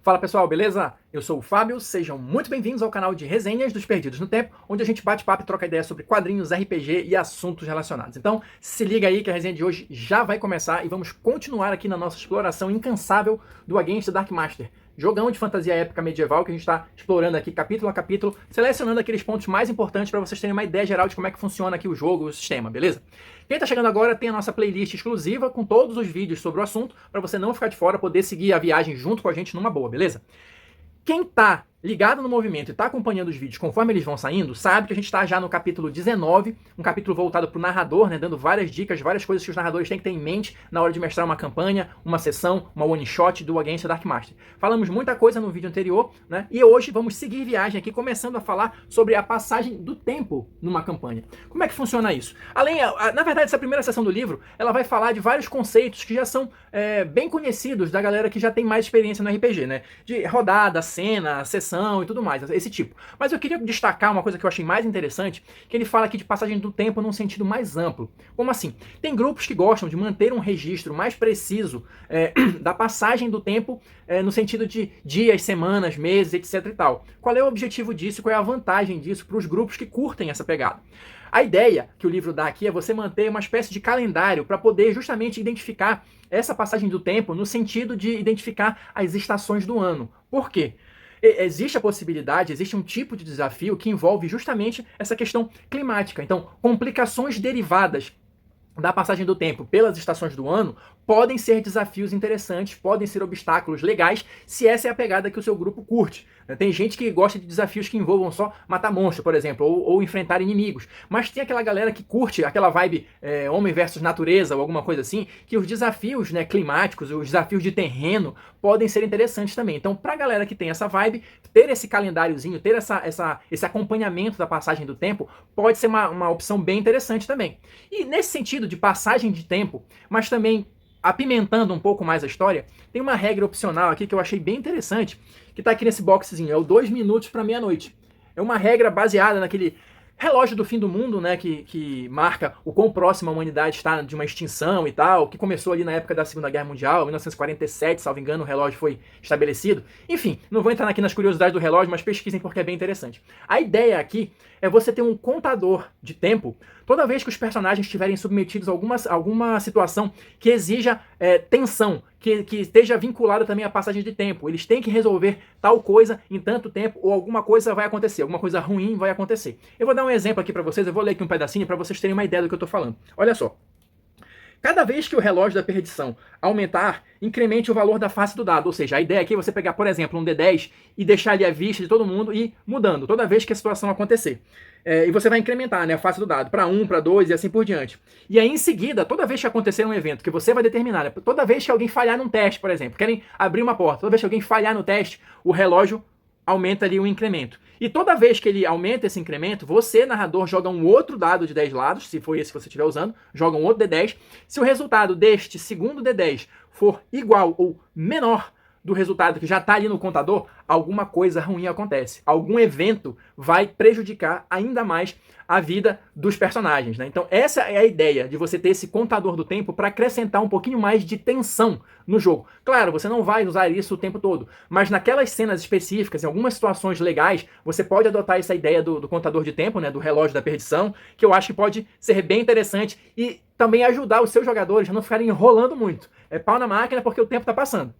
Fala pessoal, beleza? Eu sou o Fábio, sejam muito bem-vindos ao canal de resenhas dos Perdidos no Tempo, onde a gente bate papo e troca ideias sobre quadrinhos, RPG e assuntos relacionados. Então, se liga aí que a resenha de hoje já vai começar e vamos continuar aqui na nossa exploração incansável do Against the Dark Master, jogão de fantasia épica medieval que a gente está explorando aqui capítulo a capítulo, selecionando aqueles pontos mais importantes para vocês terem uma ideia geral de como é que funciona aqui o jogo e o sistema, beleza? Quem está chegando agora tem a nossa playlist exclusiva com todos os vídeos sobre o assunto, para você não ficar de fora, poder seguir a viagem junto com a gente numa boa, beleza? Quem tá ligado no movimento e tá acompanhando os vídeos conforme eles vão saindo, sabe que a gente tá já no capítulo 19, um capítulo voltado pro narrador, né, dando várias dicas, várias coisas que os narradores têm que ter em mente na hora de mestrar uma campanha, uma sessão, uma one shot do Against the Dark Master. Falamos muita coisa no vídeo anterior, né, e hoje vamos seguir viagem aqui, começando a falar sobre a passagem do tempo numa campanha. Como é que funciona isso? Na verdade, essa primeira sessão do livro, ela vai falar de vários conceitos que já são bem conhecidos da galera que já tem mais experiência no RPG, né, de rodada, cena, sessão e tudo mais, esse tipo. Mas eu queria destacar uma coisa que eu achei mais interessante, que ele fala aqui de passagem do tempo num sentido mais amplo. Como assim? Tem grupos que gostam de manter um registro mais preciso da passagem do tempo no sentido de dias, semanas, meses, etc e tal. Qual é o objetivo disso? Qual é a vantagem disso para os grupos que curtem essa pegada? A ideia que o livro dá aqui é você manter uma espécie de calendário para poder justamente identificar essa passagem do tempo no sentido de identificar as estações do ano. Por quê? Existe a possibilidade, existe um tipo de desafio que envolve justamente essa questão climática. Então, complicações derivadas da passagem do tempo pelas estações do ano podem ser desafios interessantes, podem ser obstáculos legais, se essa é a pegada que o seu grupo curte. Tem gente que gosta de desafios que envolvam só matar monstro, por exemplo, ou enfrentar inimigos. Mas tem aquela galera que curte aquela vibe homem versus natureza ou alguma coisa assim, que os desafios climáticos, os desafios de terreno podem ser interessantes também. Então, pra galera que tem essa vibe, ter esse calendáriozinho, ter esse acompanhamento da passagem do tempo, pode ser uma opção bem interessante também. E nesse sentido de passagem de tempo, mas também apimentando um pouco mais a história, tem uma regra opcional aqui que eu achei bem interessante, que está aqui nesse boxzinho, é o 2 minutos para meia-noite. É uma regra baseada naquele relógio do fim do mundo, né, que marca o quão próximo a humanidade está de uma extinção e tal, que começou ali na época da Segunda Guerra Mundial, 1947, salvo engano, o relógio foi estabelecido. Enfim, não vou entrar aqui nas curiosidades do relógio, mas pesquisem porque é bem interessante. A ideia aqui é você ter um contador de tempo toda vez que os personagens estiverem submetidos a alguma situação que exija tensão, que esteja vinculada também à passagem de tempo. Eles têm que resolver tal coisa em tanto tempo, ou alguma coisa vai acontecer, alguma coisa ruim vai acontecer. Eu vou dar um exemplo aqui para vocês, eu vou ler aqui um pedacinho para vocês terem uma ideia do que eu estou falando. Olha só. Cada vez que o relógio da perdição aumentar, incremente o valor da face do dado. Ou seja, a ideia aqui é você pegar, por exemplo, um D10 e deixar ali à vista de todo mundo e ir mudando toda vez que a situação acontecer. E você vai incrementar, né, a face do dado para 1, para 2 e assim por diante. E aí, em seguida, toda vez que acontecer um evento que você vai determinar, né, toda vez que alguém falhar num teste, por exemplo, querem abrir uma porta, toda vez que alguém falhar no teste, o relógio aumenta ali um incremento. E toda vez que ele aumenta esse incremento, você, narrador, joga um outro dado de 10 lados, se for esse que você estiver usando, joga um outro D10. Se o resultado deste segundo D10 for igual ou menor do resultado que já está ali no contador, alguma coisa ruim acontece. Algum evento vai prejudicar ainda mais a vida dos personagens, né? Então essa é a ideia de você ter esse contador do tempo para acrescentar um pouquinho mais de tensão no jogo. Claro, você não vai usar isso o tempo todo, mas naquelas cenas específicas, em algumas situações legais, você pode adotar essa ideia do contador de tempo, né, do relógio da perdição, que eu acho que pode ser bem interessante e também ajudar os seus jogadores a não ficarem enrolando muito. É pau na máquina porque o tempo está passando.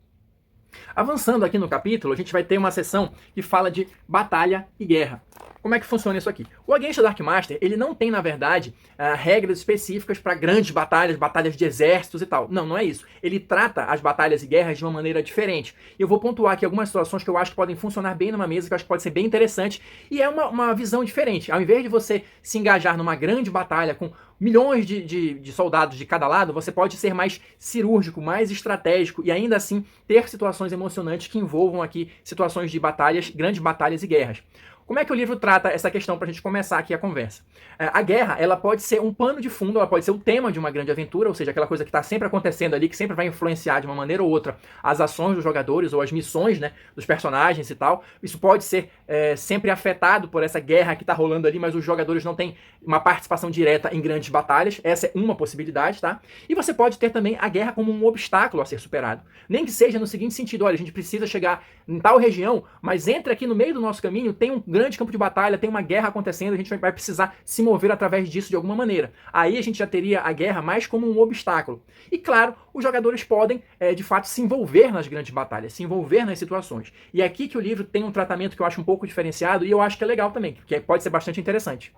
Avançando aqui no capítulo, a gente vai ter uma seção que fala de batalha e guerra. Como é que funciona isso aqui? O Against the Dark Master, ele não tem, na verdade, regras específicas para grandes batalhas, batalhas de exércitos e tal. Não, não é isso. Ele trata as batalhas e guerras de uma maneira diferente. E eu vou pontuar aqui algumas situações que eu acho que podem funcionar bem numa mesa, que eu acho que pode ser bem interessante. E é uma visão diferente. Ao invés de você se engajar numa grande batalha com milhões de soldados de cada lado, você pode ser mais cirúrgico, mais estratégico e ainda assim ter situações emocionantes que envolvam aqui situações de batalhas, grandes batalhas e guerras. Como é que o livro trata essa questão para a gente começar aqui a conversa? A guerra, ela pode ser um pano de fundo, ela pode ser o tema de uma grande aventura, ou seja, aquela coisa que está sempre acontecendo ali, que sempre vai influenciar de uma maneira ou outra as ações dos jogadores ou as missões, né, dos personagens e tal. Isso pode ser sempre afetado por essa guerra que está rolando ali, mas os jogadores não têm uma participação direta em grandes batalhas. Essa é uma possibilidade, tá? E você pode ter também a guerra como um obstáculo a ser superado. Nem que seja no seguinte sentido: olha, a gente precisa chegar em tal região, mas entre aqui no meio do nosso caminho tem um grande campo de batalha, tem uma guerra acontecendo, a gente vai precisar se mover através disso de alguma maneira. Aí a gente já teria a guerra mais como um obstáculo. E claro, os jogadores podem, de fato, se envolver nas grandes batalhas, se envolver nas situações. E é aqui que o livro tem um tratamento que eu acho um pouco diferenciado e eu acho que é legal também, que pode ser bastante interessante.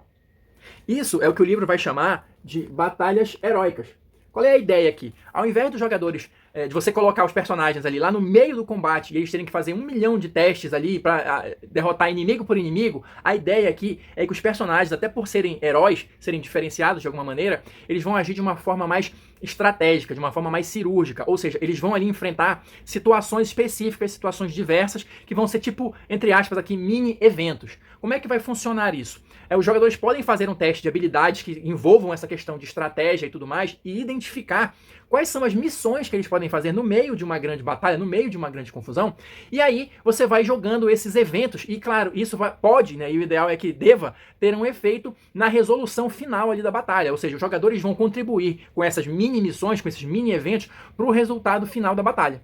Isso é o que o livro vai chamar de batalhas heróicas. Qual é a ideia aqui? Ao invés dos jogadores, de você colocar os personagens ali lá no meio do combate e eles terem que fazer 1 milhão de testes ali para derrotar inimigo por inimigo, a ideia aqui é que os personagens, até por serem heróis, serem diferenciados de alguma maneira, eles vão agir de uma forma mais estratégica, de uma forma mais cirúrgica, ou seja, eles vão ali enfrentar situações específicas, situações diversas, que vão ser tipo, entre aspas aqui, mini eventos. Como é que vai funcionar isso? Os jogadores podem fazer um teste de habilidades que envolvam essa questão de estratégia e tudo mais e identificar quais são as missões que eles podem fazer no meio de uma grande batalha, no meio de uma grande confusão, e aí você vai jogando esses eventos, e claro, isso pode, né, e o ideal é que deva ter um efeito na resolução final ali da batalha, ou seja, os jogadores vão contribuir com essas mini missões, com esses mini eventos, para o resultado final da batalha.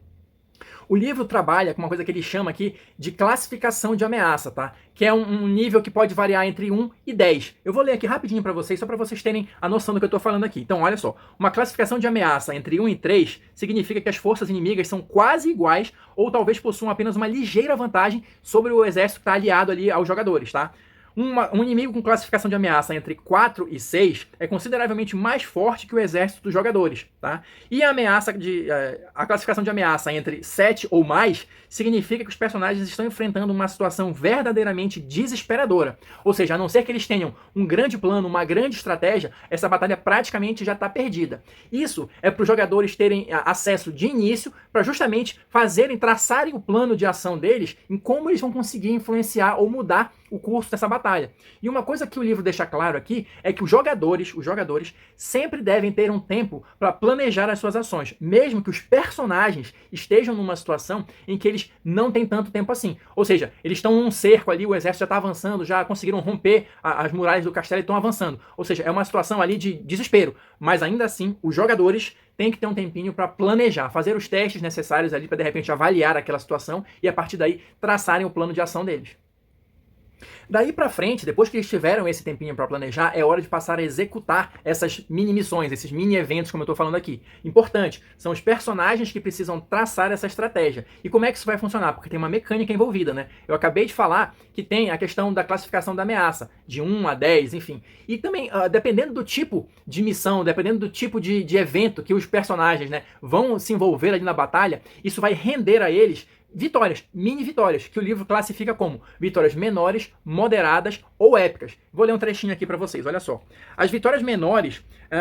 O livro trabalha com uma coisa que ele chama aqui de classificação de ameaça, tá? Que é um nível que pode variar entre 1 e 10. Eu vou ler aqui rapidinho para vocês, só para vocês terem a noção do que eu estou falando aqui. Então, olha só. Uma classificação de ameaça entre 1 e 3 significa que as forças inimigas são quase iguais ou talvez possuam apenas uma ligeira vantagem sobre o exército que está aliado ali aos jogadores, tá? Um inimigo com classificação de ameaça entre 4 e 6 é consideravelmente mais forte que o exército dos jogadores, tá? E a classificação de ameaça entre 7 ou mais significa que os personagens estão enfrentando uma situação verdadeiramente desesperadora. Ou seja, a não ser que eles tenham um grande plano, uma grande estratégia, essa batalha praticamente já está perdida. Isso é para os jogadores terem acesso de início para justamente traçarem o plano de ação deles em como eles vão conseguir influenciar ou mudar o curso dessa batalha. E uma coisa que o livro deixa claro aqui é que os jogadores sempre devem ter um tempo para planejar as suas ações, mesmo que os personagens estejam numa situação em que eles não têm tanto tempo assim. Ou seja, eles estão num cerco ali, o exército já está avançando, já conseguiram romper as muralhas do castelo e estão avançando. Ou seja, é uma situação ali de desespero. Mas ainda assim, os jogadores têm que ter um tempinho para planejar, fazer os testes necessários ali para de repente avaliar aquela situação e a partir daí traçarem o plano de ação deles. Daí pra frente, depois que eles tiveram esse tempinho para planejar, é hora de passar a executar essas mini missões, esses mini eventos, como eu tô falando aqui. Importante, são os personagens que precisam traçar essa estratégia. E como é que isso vai funcionar? Porque tem uma mecânica envolvida, né? Eu acabei de falar que tem a questão da classificação da ameaça, de 1 a 10, enfim. E também, dependendo do tipo de missão, dependendo do tipo de evento que os personagens, né, vão se envolver ali na batalha, isso vai render a eles vitórias, mini vitórias, que o livro classifica como vitórias menores, moderadas ou épicas. Vou ler um trechinho aqui para vocês, olha só. As vitórias menores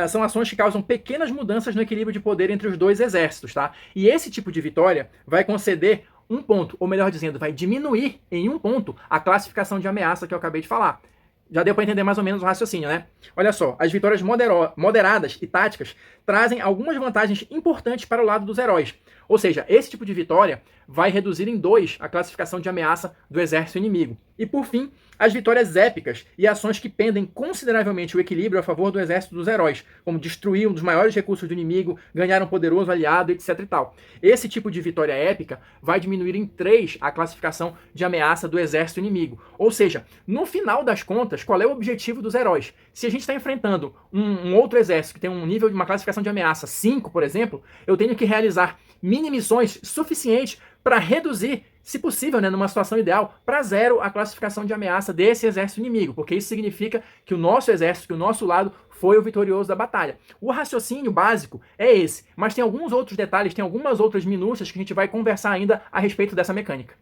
são ações que causam pequenas mudanças no equilíbrio de poder entre os dois exércitos, tá? E esse tipo de vitória vai conceder 1 ponto, ou melhor dizendo, vai diminuir em 1 ponto a classificação de ameaça que eu acabei de falar. Já deu para entender mais ou menos o raciocínio, né? Olha só, as vitórias moderadas e táticas trazem algumas vantagens importantes para o lado dos heróis. Ou seja, esse tipo de vitória vai reduzir em 2 a classificação de ameaça do exército inimigo. E por fim, as vitórias épicas e ações que pendem consideravelmente o equilíbrio a favor do exército dos heróis, como destruir um dos maiores recursos do inimigo, ganhar um poderoso aliado, etc e tal. Esse tipo de vitória épica vai diminuir em 3 a classificação de ameaça do exército inimigo. Ou seja, no final das contas, qual é o objetivo dos heróis? Se a gente está enfrentando um outro exército que tem um nível de uma classificação de ameaça 5, por exemplo, eu tenho que realizar mini missões suficientes para reduzir, se possível, né, numa situação ideal, para 0 a classificação de ameaça desse exército inimigo, porque isso significa que o nosso exército, que o nosso lado, foi o vitorioso da batalha. O raciocínio básico é esse, mas tem alguns outros detalhes, tem algumas outras minúcias que a gente vai conversar ainda a respeito dessa mecânica.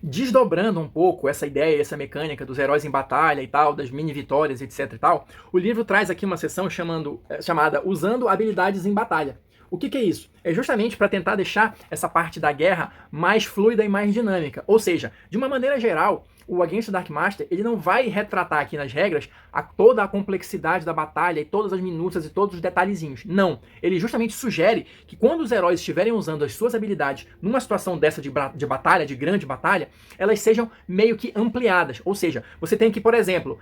Desdobrando um pouco essa ideia, essa mecânica dos heróis em batalha e tal, das mini vitórias, etc e tal, o livro traz aqui uma seção chamada Usando Habilidades em Batalha. O que é isso? É justamente para tentar deixar essa parte da guerra mais fluida e mais dinâmica. Ou seja, de uma maneira geral, o Against the Dark Master, ele não vai retratar aqui nas regras toda a complexidade da batalha e todas as minúcias e todos os detalhezinhos. Não. Ele justamente sugere que quando os heróis estiverem usando as suas habilidades numa situação dessa de batalha, de grande batalha, elas sejam meio que ampliadas. Ou seja, você tem que, por exemplo,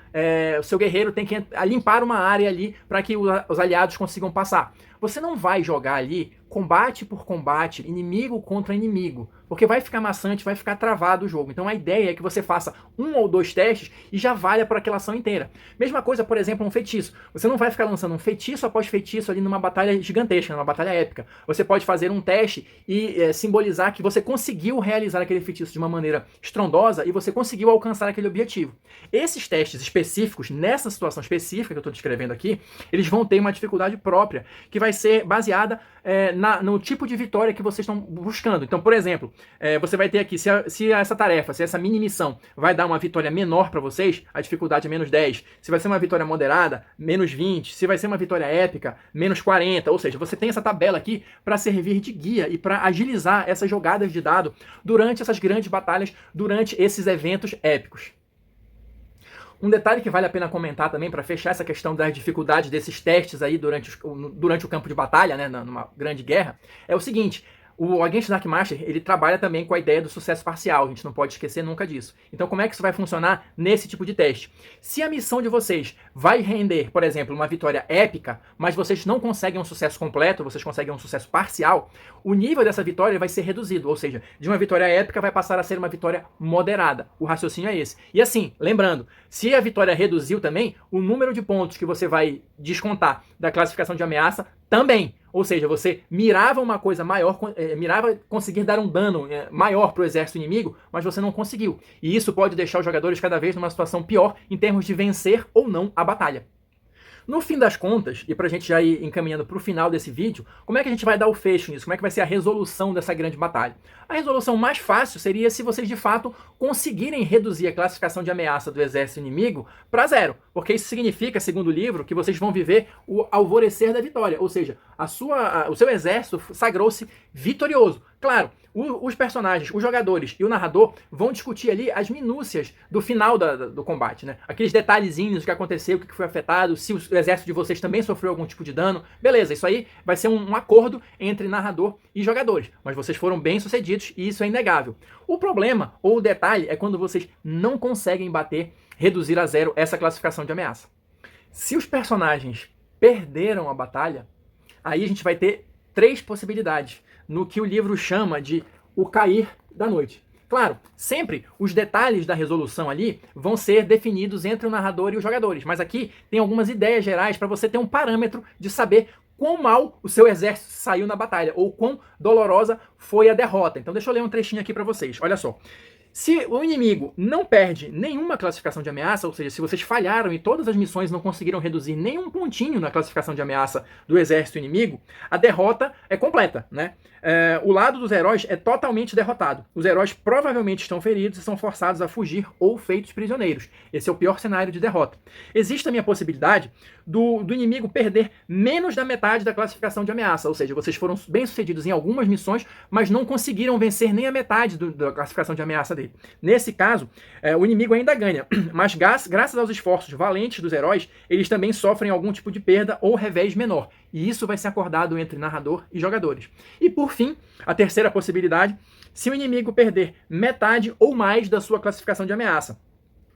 o seu guerreiro tem que limpar uma área ali para que os aliados consigam passar. Você não vai jogar ali combate por combate, inimigo contra inimigo, porque vai ficar maçante, vai ficar travado o jogo. Então a ideia é que você faça 1 ou 2 testes e já valha por aquela ação inteira. Mesma coisa, por exemplo, um feitiço. Você não vai ficar lançando um feitiço após feitiço ali numa batalha gigantesca, numa batalha épica. Você pode fazer um teste e simbolizar que você conseguiu realizar aquele feitiço de uma maneira estrondosa e você conseguiu alcançar aquele objetivo. Esses testes específicos, nessa situação específica que eu estou descrevendo aqui, eles vão ter uma dificuldade própria, que vai ser baseada no tipo de vitória que vocês estão buscando. Então, por exemplo, você vai ter aqui, se essa tarefa, se essa mini missão vai dar uma vitória menor para vocês, a dificuldade é menos 10. Se vai ser uma vitória moderada, menos 20. Se vai ser uma vitória épica, menos 40. Ou seja, você tem essa tabela aqui para servir de guia e para agilizar essas jogadas de dado durante essas grandes batalhas, durante esses eventos épicos. Um detalhe que vale a pena comentar também, para fechar essa questão das dificuldades desses testes aí durante o campo de batalha, né, numa grande guerra, é o seguinte: o Against the Dark Master, ele trabalha também com a ideia do sucesso parcial, a gente não pode esquecer nunca disso. Então como é que isso vai funcionar nesse tipo de teste? Se a missão de vocês vai render, por exemplo, uma vitória épica, mas vocês não conseguem um sucesso completo, vocês conseguem um sucesso parcial, o nível dessa vitória vai ser reduzido, ou seja, de uma vitória épica vai passar a ser uma vitória moderada. O raciocínio é esse. E assim, lembrando, se a vitória reduziu também, o número de pontos que você vai descontar da classificação de ameaça também. Ou seja, você mirava uma coisa maior, mirava conseguir dar um dano maior para o exército inimigo, mas você não conseguiu. E isso pode deixar os jogadores cada vez numa situação pior em termos de vencer ou não a batalha. No fim das contas, e para a gente já ir encaminhando para o final desse vídeo, como é que a gente vai dar o fecho nisso? Como é que vai ser a resolução dessa grande batalha? A resolução mais fácil seria se vocês de fato conseguirem reduzir a classificação de ameaça do exército inimigo para 0, porque isso significa, segundo o livro, que vocês vão viver o alvorecer da vitória, ou seja, o seu exército sagrou-se vitorioso. Claro, os personagens, os jogadores e o narrador vão discutir ali as minúcias do final do combate, né? Aqueles detalhezinhos, o que aconteceu, o que foi afetado, se o exército de vocês também sofreu algum tipo de dano. Beleza, isso aí vai ser um acordo entre narrador e jogadores. Mas vocês foram bem sucedidos e isso é inegável. O problema, ou o detalhe, é quando vocês não conseguem reduzir a 0 essa classificação de ameaça. Se os personagens perderam a batalha, aí a gente vai ter 3 possibilidades, no que o livro chama de o cair da noite. Claro, sempre os detalhes da resolução ali vão ser definidos entre o narrador e os jogadores, mas aqui tem algumas ideias gerais para você ter um parâmetro de saber quão mal o seu exército saiu na batalha, ou quão dolorosa foi a derrota. Então deixa eu ler um trechinho aqui para vocês, olha só. Se o inimigo não perde nenhuma classificação de ameaça, ou seja, se vocês falharam e todas as missões não conseguiram reduzir nenhum pontinho na classificação de ameaça do exército inimigo, a derrota é completa, né? O lado dos heróis é totalmente derrotado. Os heróis provavelmente estão feridos e são forçados a fugir ou feitos prisioneiros. Esse é o pior cenário de derrota. Existe também a possibilidade do inimigo perder menos da metade da classificação de ameaça, ou seja, vocês foram bem-sucedidos em algumas missões, mas não conseguiram vencer nem a metade da classificação de ameaça dele. Nesse caso, o inimigo ainda ganha, mas graças aos esforços valentes dos heróis, eles também sofrem algum tipo de perda ou revés menor. E isso vai ser acordado entre narrador e jogadores. E por fim, a terceira possibilidade, se o inimigo perder metade ou mais da sua classificação de ameaça,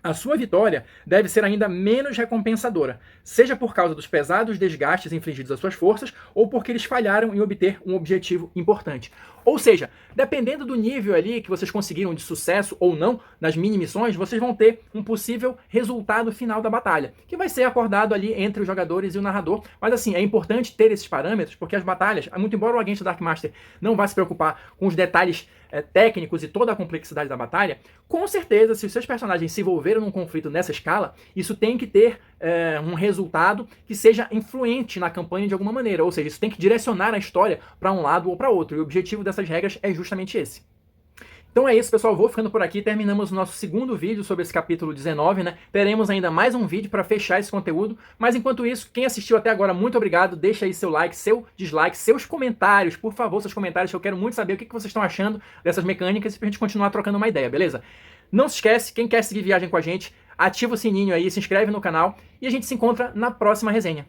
a sua vitória deve ser ainda menos recompensadora, seja por causa dos pesados desgastes infligidos às suas forças ou porque eles falharam em obter um objetivo importante. Ou seja, dependendo do nível ali que vocês conseguiram de sucesso ou não nas mini-missões, vocês vão ter um possível resultado final da batalha, que vai ser acordado ali entre os jogadores e o narrador. Mas assim, é importante ter esses parâmetros, porque as batalhas, muito embora o Against the Dark Master não vá se preocupar com os detalhes técnicos e toda a complexidade da batalha, com certeza, se os seus personagens se envolveram num conflito nessa escala, isso tem que ter um resultado que seja influente na campanha de alguma maneira, ou seja, isso tem que direcionar a história para um lado ou para outro, e o objetivo dessas regras é justamente esse. Então é isso, pessoal, vou ficando por aqui, terminamos o nosso segundo vídeo sobre esse capítulo 19, né? Teremos ainda mais um vídeo para fechar esse conteúdo, mas enquanto isso, quem assistiu até agora, muito obrigado, deixa aí seu like, seu dislike, seus comentários, por favor, seus comentários, que eu quero muito saber o que vocês estão achando dessas mecânicas, pra gente continuar trocando uma ideia, beleza? Não se esquece, quem quer seguir viagem com a gente, ativa o sininho aí, se inscreve no canal e a gente se encontra na próxima resenha.